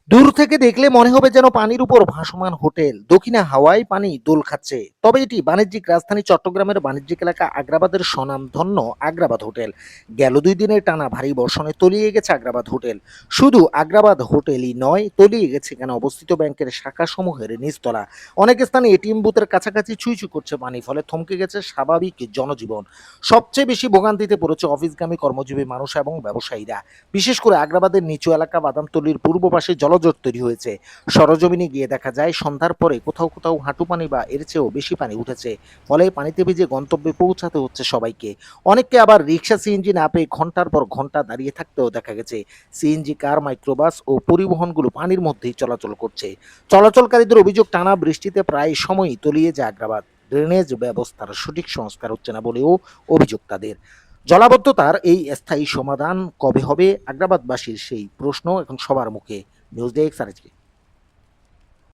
দূর থেকে দেখলে মনে হবে যেন পানির উপর ভাসমান হোটেল, দক্ষিণে হাওয়ায় পানি দোল খাচ্ছে। তবে এটি বাণিজ্যিক রাজধানী চট্টগ্রামের বাণিজ্যিক এলাকা আগ্রাবাদের স্বনামধন্য আগ্রাবাদ হোটেল। গেল ২ দিনের টানা ভারী বর্ষণে তলিয়ে গেছে আগ্রাবাদ হোটেল। শুধু আগ্রাবাদ হোটেলই নয়, তলিয়ে গেছে এখানে অবস্থিত ব্যাংকের শাখাসমূহের নিচতলা। অনেক স্থানে এটিএম বুথের কাছাকাছি ছুঁই ছুঁই করছে পানি, ফলে থমকে গেছে স্বাভাবিক জনজীবন। সবচেয়ে বেশি ভোগান্তিতে পড়েছে অফিসগামী কর্মজীবী মানুষ এবং ব্যবসায়ীরা। বিশেষ করে আগ্রাবাদের নিচু এলাকা বাদামতলির পূর্ব পাশে জলজট তৈরি হয়েছে। সরজমিনে গিয়ে দেখা যায় সন্ধ্যার পরে কোথাও কোথাও হাঁটু পানি বা এর চেয়েও বেশি পানি উঠেছে। ফলে পানিতে ভিজে গন্তব্যে পৌঁছাতে হচ্ছে সবাইকে। অনেককে আবার রিক্সা সিএনজি না পেয়ে ঘন্টার পর ঘন্টা দাঁড়িয়ে থাকতেও দেখা গেছে। সিএনজি কার, মাইক্রোবাস ও পরিবহনগুলো পানির মধ্যেই চলাচল করছে। চলাচলকারীদের অভিযোগ, টানা বৃষ্টিতে প্রায় সময়ই তলিয়ে যায় আগ্রাবাদ। ড্রেনেজ ব্যবস্থার সঠিক সংস্কার হচ্ছে না বলেও অভিযোগ তাদের। জলাবদ্ধতার এই স্থায়ী সমাধান কবে হবে? আগ্রাবাদবাসীর সেই প্রশ্ন এখন সবার মুখে। নিউজ ডেস্ক, আর